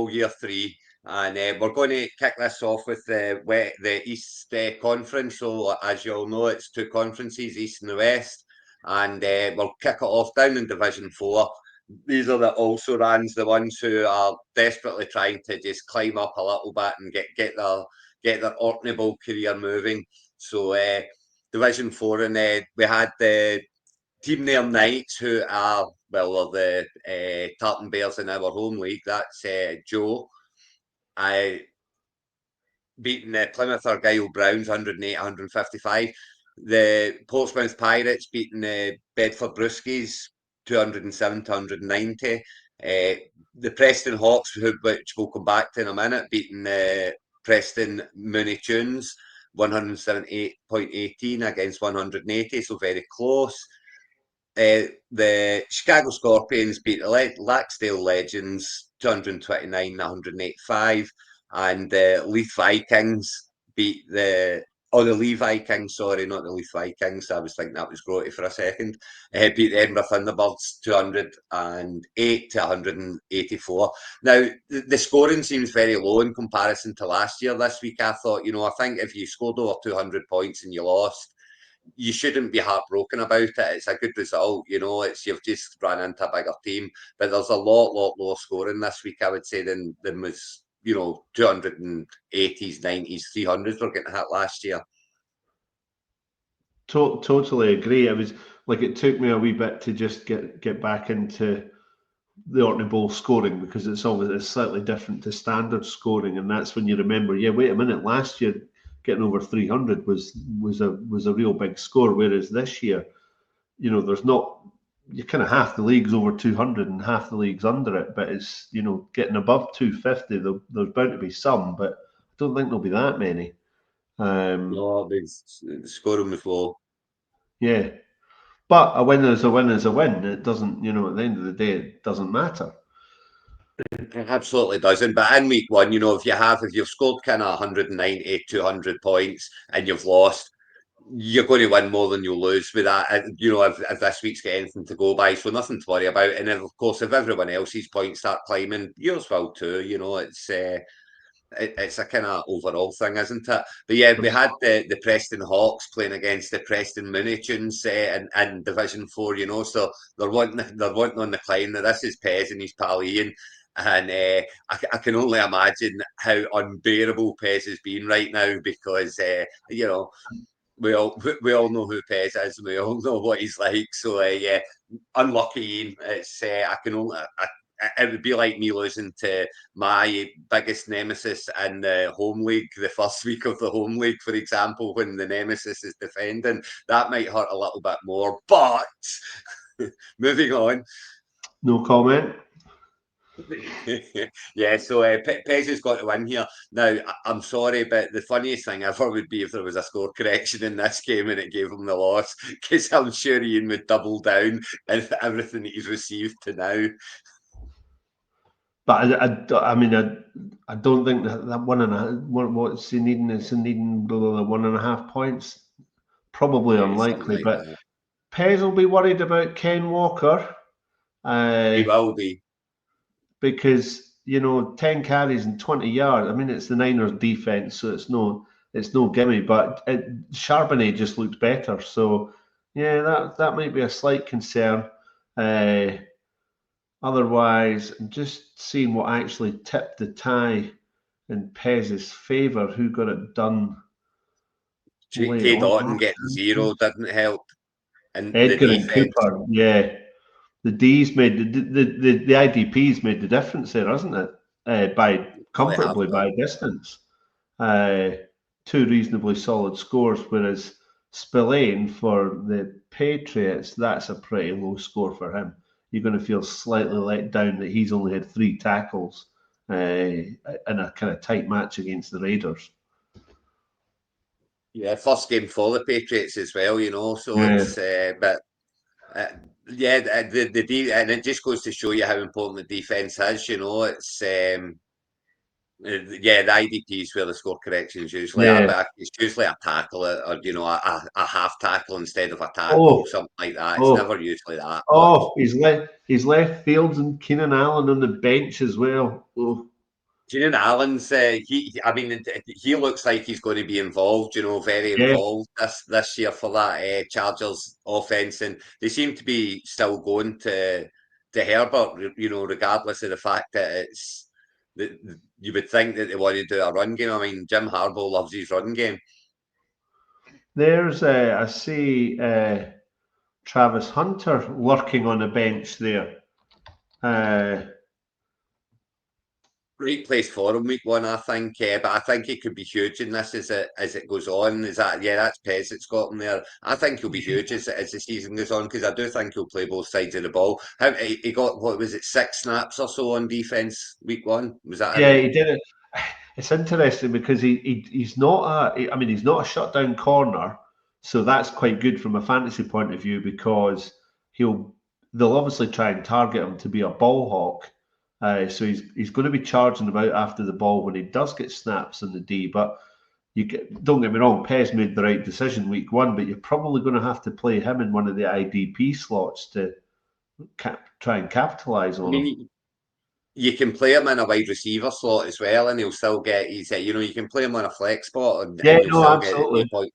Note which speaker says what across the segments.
Speaker 1: OrkneyBowl Year 3, and we're going to kick this off with the East Conference. So, as you all know, it's two conferences, East and the West, and we'll kick it off down in Division 4. These are the also-rans, the ones who are desperately trying to just climb up a little bit and get their OrkneyBowl career moving. So, Division 4, and we had the Team There Knights, who are, well, they're the Tartan Bears in our home league. That's Joe. I beating the Plymouth Argyle Browns 108-155. The Portsmouth Pirates beating the Bedford Bruskies 207-190. The Preston Hawks, which we'll come back to in a minute, beating the Preston Mooney Tunes 178.18 against 180, so very close. The Chicago Scorpions beat the Laxdale Legends 229-185, and the Leith Vikings beat the Lee Vikings, sorry, not the Leith Vikings. I was thinking that was Grotty for a second. Beat the Edinburgh Thunderbirds 208-184. Now, the scoring seems very low in comparison to last year. This week, I thought, I think if you scored over 200 points and you lost, you shouldn't be heartbroken about it. It's a good result, you've just run into a bigger team, but there's a lot lower scoring this week, I would say, than was 280s, 90s, 300s were getting hit last year.
Speaker 2: Totally agree. It was like it took me a wee bit to just get back into the OrkneyBowl scoring, because it's slightly different to standard scoring, and that's when you remember, wait a minute, last year getting over 300 was a real big score, whereas this year, there's not, you kind of half the league's over 200 and half the league's under it, but it's, getting above 250, there's bound to be some, but I don't think there'll be that many.
Speaker 1: No, the scoring was low.
Speaker 2: Yeah, but a win is a win is a win. It doesn't, at the end of the day, it doesn't matter.
Speaker 1: It absolutely doesn't. But in week one, if you've scored kind of 190, 200 points and you've lost, you're going to win more than you'll lose with that. If this week's got anything to go by, so nothing to worry about. And of course, if everyone else's points start climbing, yours will too. It's a kind of overall thing, isn't it? But yeah, we had the Preston Hawks playing against the Preston Mooney Tunes in Division 4, so they're wanting on the climb. Now, this is Pez and his pal Ian, and I can only imagine how unbearable Pez has been right now, because we all know who Pez is, and we all know what he's like. So yeah, unlucky Ian. It's it would be like me losing to my biggest nemesis in the home league the first week of the home league, for example, when the nemesis is defending. That might hurt a little bit more, but moving on.
Speaker 2: No comment.
Speaker 1: Yeah, so Pez has got to win here. Now, I'm sorry, but the funniest thing ever would be if there was a score correction in this game and it gave him the loss, because I'm sure Ian would double down in everything that he's received to now.
Speaker 2: But I don't think that one and a half. What's he needing? Is he needing the 1.5 points? Probably unlikely. But Pez will be worried about Ken Walker.
Speaker 1: He will be,
Speaker 2: because 10 carries and 20 yards. I mean, it's the Niners' defense, so it's no gimme. But Charbonnet just looks better. So yeah, that might be a slight concern. Otherwise, just seeing what actually tipped the tie in Pez's favour, who got it done.
Speaker 1: K. Dotton getting 0 didn't help. And
Speaker 2: Edgar and Cooper, yeah. The D's made the IDPs made the difference there, hasn't it? By distance. 2 reasonably solid scores, whereas Spillane for the Patriots, that's a pretty low score for him. You're going to feel slightly let down that he's only had 3 tackles in a kind of tight match against the Raiders.
Speaker 1: Yeah, first game for the Patriots as well, so it's but and it just goes to show you how important the defense is. It's the IDP is where the score corrections usually are, but it's usually a tackle or a half tackle instead of a tackle, something like that. It's never usually that.
Speaker 2: He's left Fields and Keenan Allen on the bench as well.
Speaker 1: Keenan Allen's, he looks like he's going to be involved, very
Speaker 2: Yeah,
Speaker 1: involved this year for that Chargers offense, and they seem to be still going to Herbert, regardless of the fact that you would think that they want to do a run game. I mean, Jim Harbaugh loves his run game.
Speaker 2: there's I see Travis Hunter lurking on the bench there.
Speaker 1: Great place for him week one, I think. But I think it could be huge in this as it goes on. That's Pez that's got him there. I think he'll be huge as the season goes on because I do think he'll play both sides of the ball. He got, what was it, 6 snaps or so on defense week one? Was that
Speaker 2: Yeah,
Speaker 1: it?
Speaker 2: he did it. It's interesting because he's not he's not a shutdown corner, so that's quite good from a fantasy point of view because they'll obviously try and target him to be a ball hawk. So he's going to be charging about after the ball when he does get snaps in the D. But don't get me wrong, Pez made the right decision week one, but you're probably going to have to play him in one of the IDP slots to try and capitalize
Speaker 1: I
Speaker 2: on him.
Speaker 1: mean, you can play him in a wide receiver slot as well, and he'll still get his, you can play him on a flex spot,
Speaker 2: Yeah,
Speaker 1: and you'll
Speaker 2: no,
Speaker 1: still get the
Speaker 2: absolutely.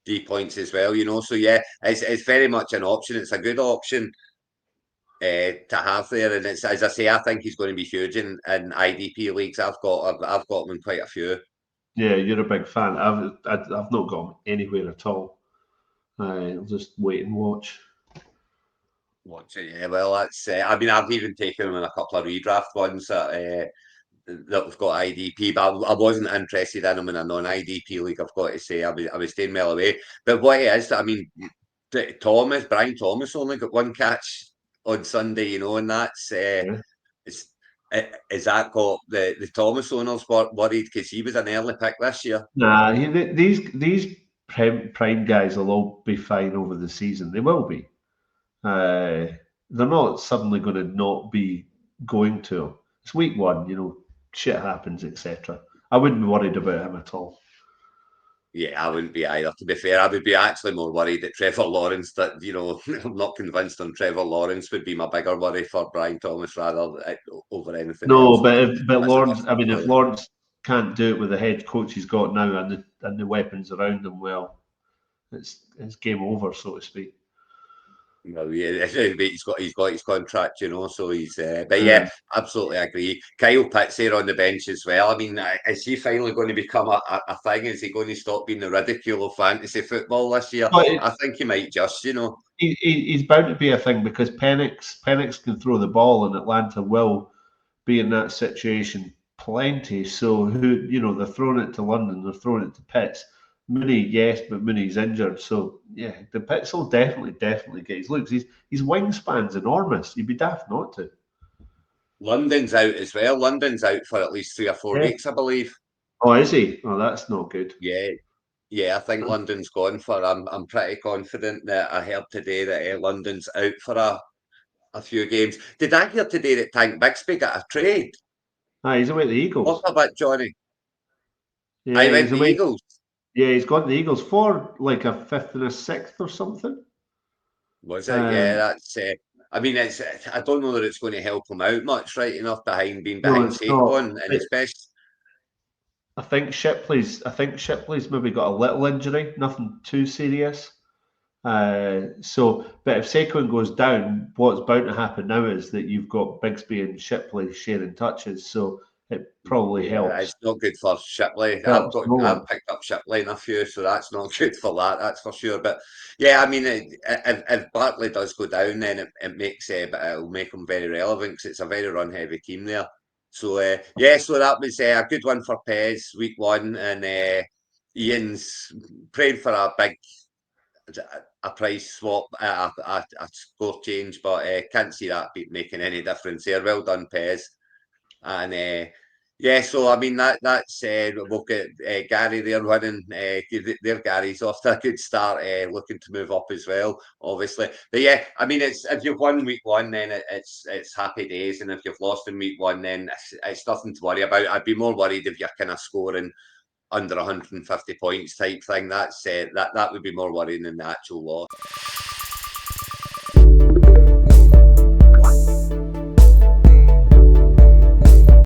Speaker 1: D points as well. So yeah, it's very much an option. It's a good option to have there, and it's, as I say, I think he's going to be huge in IDP leagues. I've got him in quite a few.
Speaker 2: Yeah, you're a big fan. I've not got him anywhere at all. I'll just wait and watch.
Speaker 1: Watch it, yeah. Well, that's. I've even taken him in a couple of redraft ones that have got IDP, but I wasn't interested in him in a non-IDP league. I've got to say, I was staying well away. But what it is, Brian Thomas only got one catch on Sunday, and that's
Speaker 2: Yeah.
Speaker 1: is is that got the Thomas owners worried because he was an early pick this year.
Speaker 2: Nah, these prime guys will all be fine over the season. They will be. They're not suddenly going to not be going to. It's week one, shit happens, etc. I wouldn't be worried about him at all.
Speaker 1: Yeah, I wouldn't be either. To be fair, I would be actually more worried that Trevor Lawrence. I'm not convinced on Trevor Lawrence would be my bigger worry for Brian Thomas rather over anything
Speaker 2: No,
Speaker 1: else.
Speaker 2: but
Speaker 1: That's a
Speaker 2: Lawrence. I
Speaker 1: different
Speaker 2: mean, if
Speaker 1: story.
Speaker 2: Lawrence can't do it with the head coach he's got now and the weapons around him, well, it's game over, so to speak.
Speaker 1: Well, yeah, he's got his contract, so he's. But yeah,
Speaker 2: Um,
Speaker 1: absolutely agree. Kyle Pitts there on the bench as well. I mean, is he finally going to become a thing? Is he going to stop being the ridicule of fantasy football this year?
Speaker 2: but
Speaker 1: I think he might just.
Speaker 2: he's bound to be a thing because Penix can throw the ball, and Atlanta will be in that situation plenty. So they're throwing it to London, they're throwing it to Pitts. Mooney, yes, but Mooney's injured. So yeah, the Pitts will definitely get his looks. His wingspan's enormous. You'd be daft not to.
Speaker 1: London's out as well. London's out for at least 3 or 4
Speaker 2: Yeah.
Speaker 1: weeks, I believe.
Speaker 2: Oh, is he? Oh, that's not good.
Speaker 1: Yeah, yeah, I think London's gone for. I'm pretty confident that I heard today that London's out for a few games. Did I hear today that Tank Bixby got a trade?
Speaker 2: He's away at the
Speaker 1: What
Speaker 2: Eagles.
Speaker 1: about Johnny? I
Speaker 2: Yeah,
Speaker 1: went
Speaker 2: he's
Speaker 1: the
Speaker 2: away.
Speaker 1: Eagles.
Speaker 2: Yeah, he's gone to the Eagles for like a fifth and a sixth or something.
Speaker 1: Was it? Yeah,
Speaker 2: Um,
Speaker 1: that's. I mean, it's. I don't know that it's going to help him out much, right enough behind being
Speaker 2: no,
Speaker 1: behind
Speaker 2: it's not.
Speaker 1: Saquon, and especially.
Speaker 2: I think Shipley's maybe got a little injury, nothing too serious. But if Saquon goes down, what's bound to happen now is that you've got Bigsby and Shipley sharing touches, so it probably
Speaker 1: Yeah,
Speaker 2: helps.
Speaker 1: it's not good for Shipley. I've
Speaker 2: Helps
Speaker 1: got
Speaker 2: no
Speaker 1: I've
Speaker 2: one.
Speaker 1: picked up Shipley in a few, so that's not good for that. That's for sure. But yeah, I mean, if Barkley does go down, then it makes but it'll make him very relevant because it's a very run heavy team there. So yeah, so that was a good one for Pez week one, and Ian's praying for a price swap, a score change, but can't see that making any difference there. Well done, Pez. And yeah, so I mean that's we'll get Gary there running. There, Gary's off to a good start, looking to move up as well, obviously. But yeah, I mean, it's if you've won week one, then it's happy days, and if you've lost in week one, then it's nothing to worry about. I'd be more worried if you're kind of scoring under 150 points type thing. That would be more worrying than the actual loss.